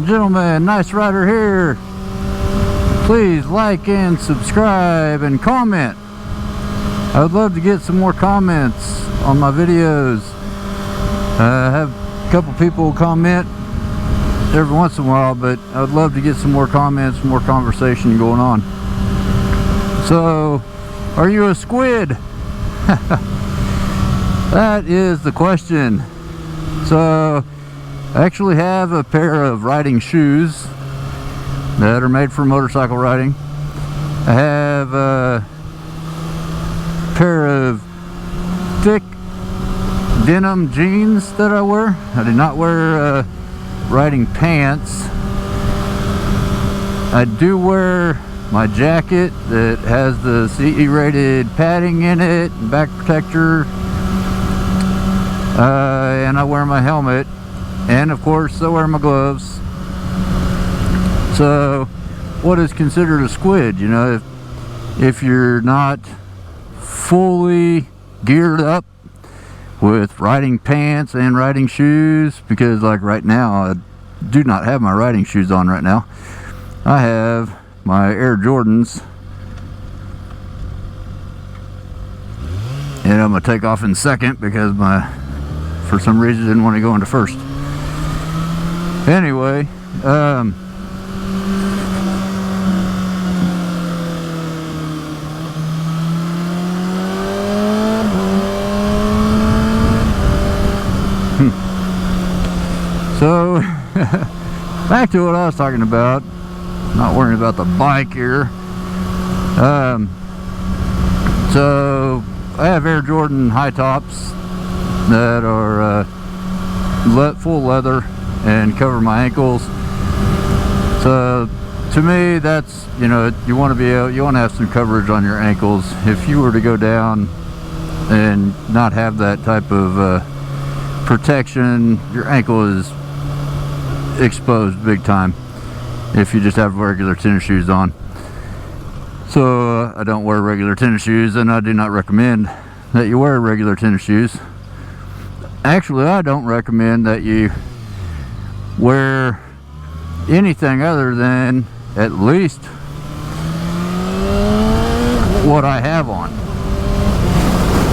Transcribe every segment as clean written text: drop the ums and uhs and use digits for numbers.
gentlemen, Nice Rider here. Please like and subscribe and comment. I would love to get some more comments on my videos. I have a couple people comment every once in a while, but I would love to get some more comments, more conversation going on. So, are you a squid? That is the question. So, I actually have a pair of riding shoes that are made for motorcycle riding. I have a pair of thick denim jeans that I wear. I do not wear riding pants. I do wear my jacket that has the CE rated padding in it, back protector, and I wear my helmet, and of course I wear my gloves. So what is considered a squid? You know, if you're not fully geared up with riding pants and riding shoes, because like right now I do not have my riding shoes on right now. I have my Air Jordans, and I'm gonna take off in second because for some reason didn't want to go into first. Anyway, so back to what I was talking about. Not worrying about the bike here. So I have Air Jordan high tops that are full leather and cover my ankles. So to me, that's, you know, you want to have some coverage on your ankles. If you were to go down and not have that type of protection, your ankle is exposed big time if you just have regular tennis shoes on. So I don't wear regular tennis shoes, and I do not recommend that you wear regular tennis shoes. Actually, I don't recommend that you wear anything other than at least what I have on.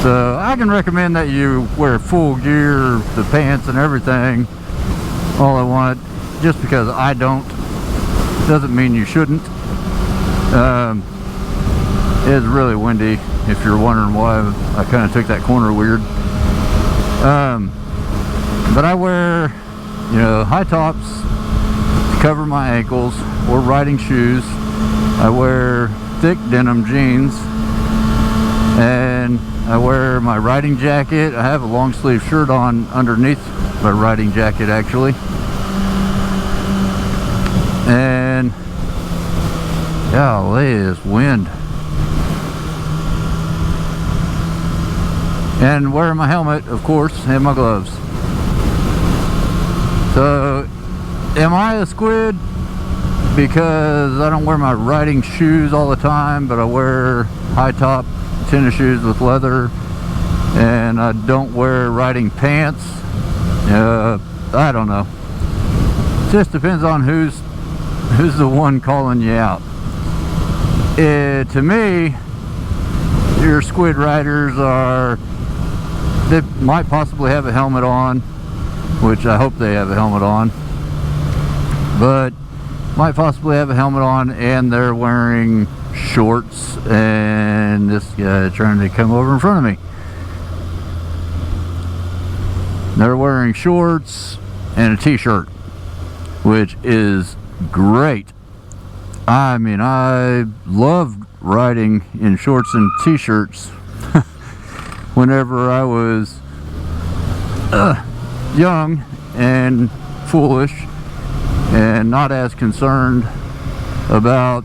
So I can recommend that you wear full gear, the pants and everything, all I want. Just because I don't doesn't mean you shouldn't. It's really windy, if you're wondering why I kind of took that corner weird. But I wear, you know, high tops to cover my ankles, or riding shoes. I wear thick denim jeans, and I wear my riding jacket. I have a long sleeve shirt on underneath my riding jacket, actually. And golly, this wind. And wearing my helmet, of course, and my gloves. So am I a squid because I don't wear my riding shoes all the time, but I wear high top tennis shoes with leather, and I don't wear riding pants? I don't know. It just depends on who's the one calling you out. To me, your squid riders they might possibly have a helmet on, which I hope they have a helmet on, but might possibly have a helmet on, and they're wearing shorts, and this guy trying to come over in front of me. They're wearing shorts and a t-shirt, which is great. I mean, I love riding in shorts and t-shirts whenever I was young and foolish and not as concerned about,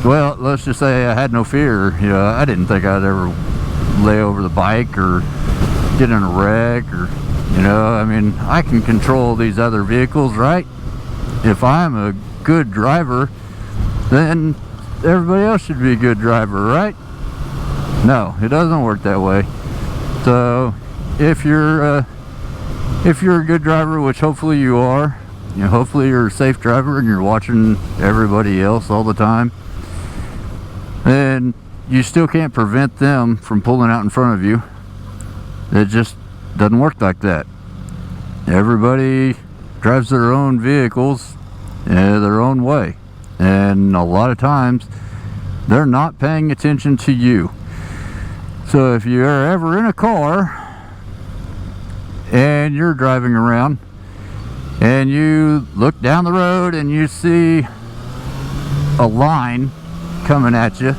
well, let's just say I had no fear. You know, I didn't think I'd ever lay over the bike or get in a wreck, or, you know, I mean, I can control these other vehicles, right? If I'm a good driver, then everybody else should be a good driver, right? No, it doesn't work that way. So if you're a good driver, which hopefully you are, You know, hopefully you're a safe driver and you're watching everybody else all the time. And you still can't prevent them from pulling out in front of you. It just doesn't work like that. Everybody drives their own vehicles their own way, and a lot of times they're not paying attention to you. So if you're ever in a car and you're driving around and you look down the road and you see a line coming at you,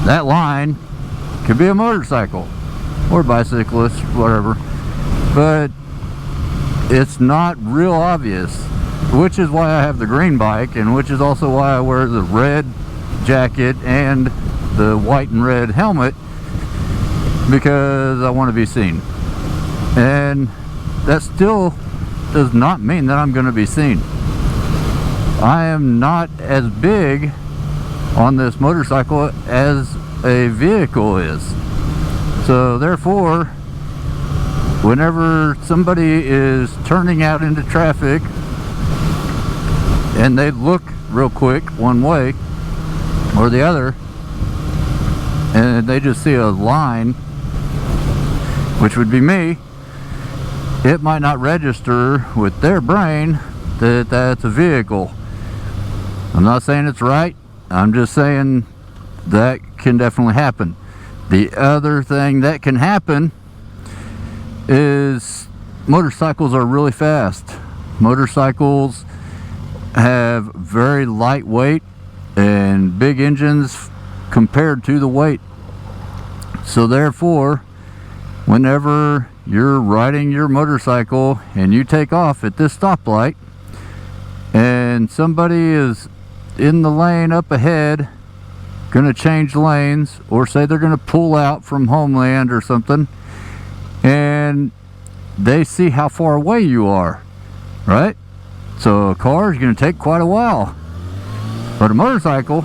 that line could be a motorcycle or bicyclist, whatever, but it's not real obvious, which is why I have the green bike, and which is also why I wear the red jacket and the white and red helmet, because I want to be seen. And that still does not mean that I'm going to be seen. I am not as big on this motorcycle as a vehicle is. So therefore, whenever somebody is turning out into traffic and they look real quick one way or the other and they just see a line, which would be me, it might not register with their brain that that's a vehicle. I'm not saying it's right, I'm just saying that can definitely happen. The other thing that can happen is motorcycles are really fast. Motorcycles have very light weight and big engines compared to the weight. So therefore, whenever you're riding your motorcycle and you take off at this stoplight and somebody is in the lane up ahead going to change lanes, or say they're going to pull out from Homeland or something, and they see how far away you are, right? So a car is going to take quite a while, but a motorcycle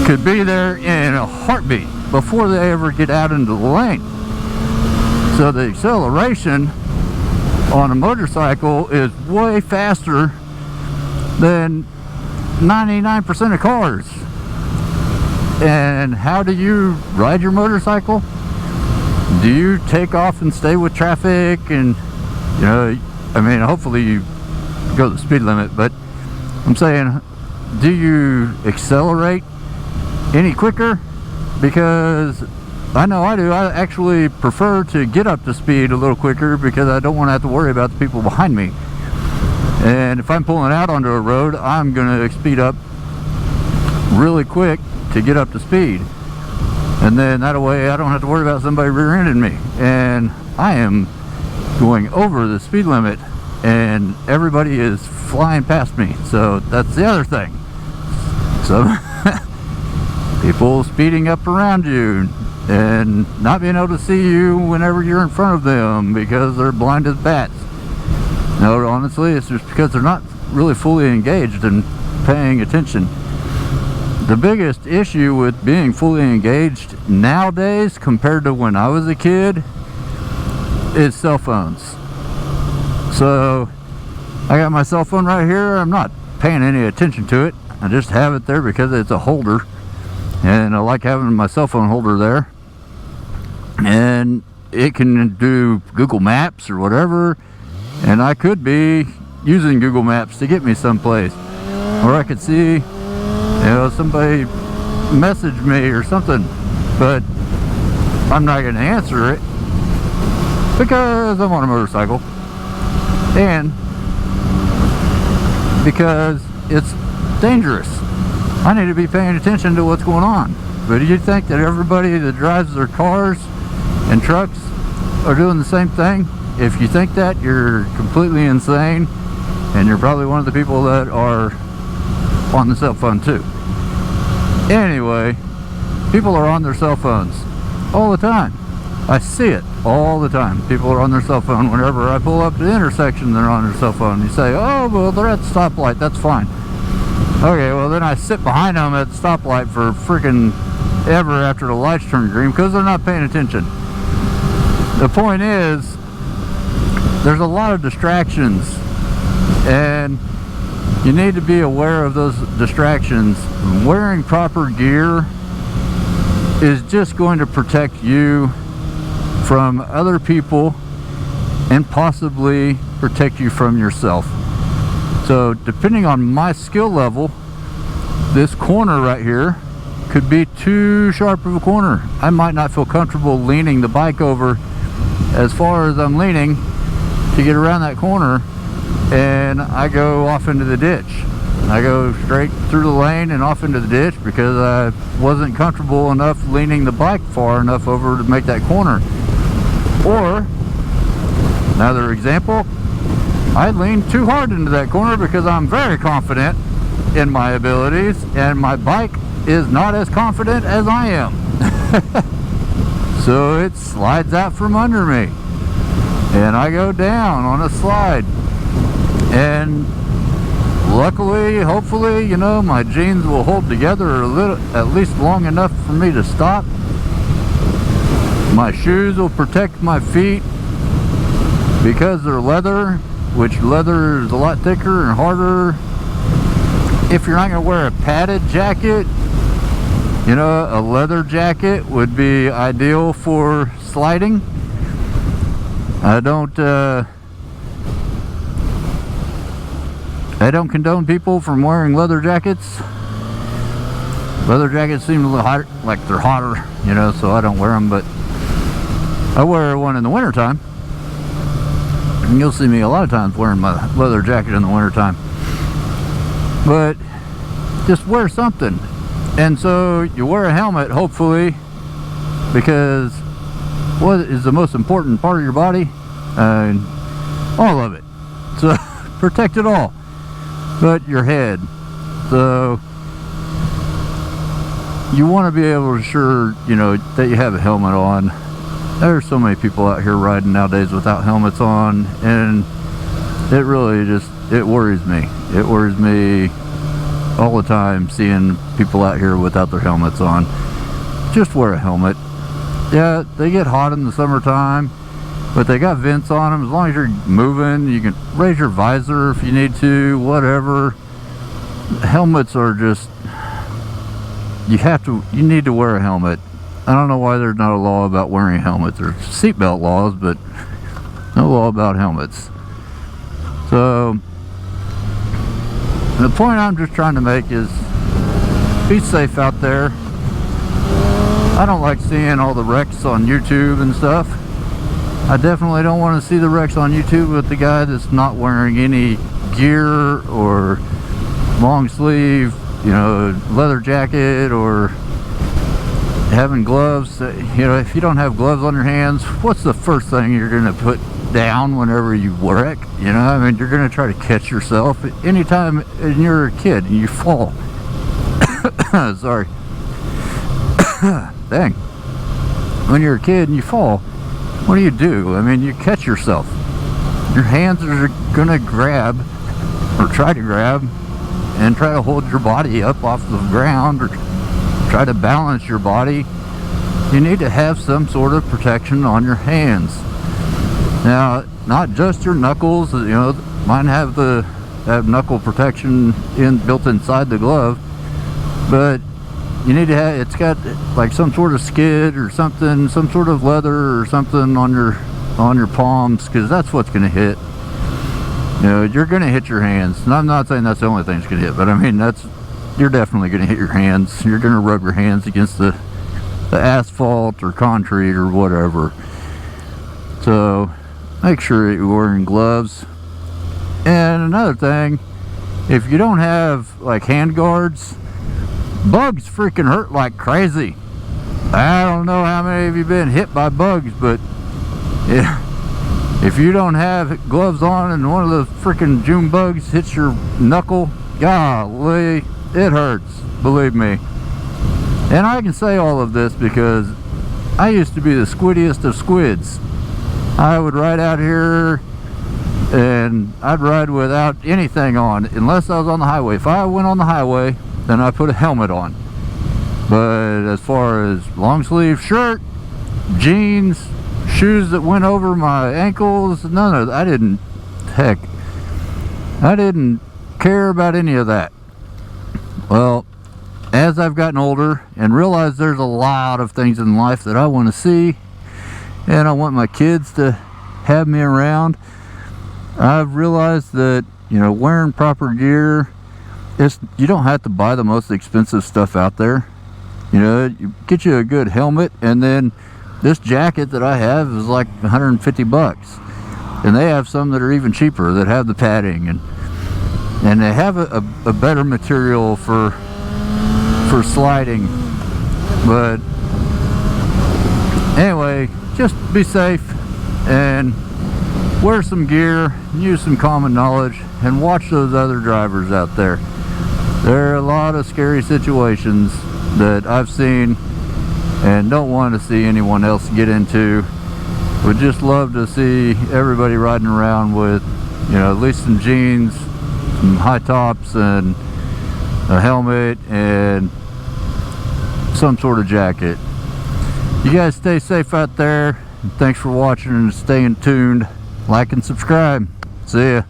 could be there in a heartbeat before they ever get out into the lane. So the acceleration on a motorcycle is way faster than 99% of cars. And how do you ride your motorcycle? Do you take off and stay with traffic? And you know, I mean, hopefully you go the speed limit, but I'm saying, do you accelerate any quicker? Because I know I do. I actually prefer to get up to speed a little quicker because I don't want to have to worry about the people behind me. And if I'm pulling out onto a road, I'm going to speed up really quick to get up to speed. And then that way I don't have to worry about somebody rear-ending me. And I am going over the speed limit and everybody is flying past me. So that's the other thing. So people speeding up around you and not being able to see you whenever you're in front of them because they're blind as bats. No, honestly, it's just because they're not really fully engaged and paying attention. The biggest issue with being fully engaged nowadays compared to when I was a kid is cell phones. So I got my cell phone right here. I'm not paying any attention to it. I just have it there because it's a holder, and I like having my cell phone holder there. And it can do Google Maps or whatever, and I could be using Google Maps to get me someplace, or I could see, you know, somebody message me or something, but I'm not going to answer it because I'm on a motorcycle and because it's dangerous. I need to be paying attention to what's going on. But do you think that everybody that drives their cars and trucks are doing the same thing? If you think that, you're completely insane, and you're probably one of the people that are on the cell phone too. Anyway, people are on their cell phones all the time. I see it all the time. People are on their cell phone. Whenever I pull up to the intersection, they're on their cell phone. You say, oh, well, they're at the stoplight, that's fine. Okay, well then I sit behind them at the stoplight for freaking ever after the lights turn green because they're not paying attention. The point is, there's a lot of distractions, and you need to be aware of those distractions. Wearing proper gear is just going to protect you from other people and possibly protect you from yourself. So depending on my skill level, this corner right here could be too sharp of a corner. I might not feel comfortable leaning the bike over as far as I'm leaning to get around that corner, and I go off into the ditch. I go straight through the lane and off into the ditch because I wasn't comfortable enough leaning the bike far enough over to make that corner. Or another example, I leaned too hard into that corner because I'm very confident in my abilities, and my bike is not as confident as I am. So it slides out from under me, and I go down on a slide. And luckily, hopefully, you know, my jeans will hold together a little, at least long enough for me to stop. My shoes will protect my feet because they're leather, which leather is a lot thicker and harder. If you're not going to wear a padded jacket, you know, a leather jacket would be ideal for sliding. I don't condone people from wearing leather jackets. Leather jackets seem a little hot, like they're hotter, you know, so I don't wear them, but I wear one in the wintertime. And you'll see me a lot of times wearing my leather jacket in the wintertime. But just wear something. And so you wear a helmet, hopefully, because what is the most important part of your body? All of it. So protect it all. But your head. So you want to be able to ensure, you know, that you have a helmet on. There's so many people out here riding nowadays without helmets on, and it really just, it worries me. It worries me all the time seeing people out here without their helmets on. Just wear a helmet. Yeah, they get hot in the summertime, but they got vents on them. As long as you're moving, you can raise your visor if you need to, whatever. Helmets are just, you need to wear a helmet. I don't know why there's not a law about wearing helmets. There's seatbelt laws, but no law about helmets. So the point I'm just trying to make is be safe out there. I don't like seeing all the wrecks on YouTube and stuff. I definitely don't want to see the wrecks on YouTube with the guy that's not wearing any gear or long sleeve, you know, leather jacket, or having gloves. You know, if you don't have gloves on your hands, what's the first thing you're going to put down whenever you wreck? You know, I mean, you're going to try to catch yourself. Anytime you're a kid and you fall. Sorry. Dang. When you're a kid and you fall, what do? I mean, you catch yourself. Your hands are going to grab, or try to grab, and try to hold your body up off the ground, or try to balance your body. You need to have some sort of protection on your hands. Now, not just your knuckles. You know, mine have knuckle protection built inside the glove, but you need to have, it's got like some sort of skid or something, some sort of leather or something on your palms, because that's what's going to hit. You know, you're going to hit your hands. And I'm not saying that's the only thing that's going to hit, but I mean, you're definitely going to hit your hands. You're going to rub your hands against the asphalt or concrete or whatever. So make sure that you're wearing gloves. And another thing, if you don't have like hand guards, bugs freaking hurt like crazy. I don't know how many of you been hit by bugs, but yeah, if you don't have gloves on and one of the freaking June bugs hits your knuckle, golly, it hurts, believe me. And I can say all of this because I used to be the squiddiest of squids. I would ride out here and I'd ride without anything on, unless I was on the highway. If I went on the highway, then I put a helmet on. But as far as long sleeve shirt, jeans, shoes that went over my ankles, none of that. I didn't care about any of that. Well, as I've gotten older and realized there's a lot of things in life that I want to see, and I want my kids to have me around, I've realized that, you know, wearing proper gear, you don't have to buy the most expensive stuff out there. You know, you get you a good helmet, and then this jacket that I have is like 150 bucks, and they have some that are even cheaper that have the padding, and they have a better material for sliding. But anyway, just be safe and wear some gear, use some common knowledge, and watch those other drivers out there. There are a lot of scary situations that I've seen and don't want to see anyone else get into. Would just love to see everybody riding around with, you know, at least some jeans, some high tops, and a helmet, and some sort of jacket. You guys stay safe out there. Thanks for watching and staying tuned. Like and subscribe. See ya.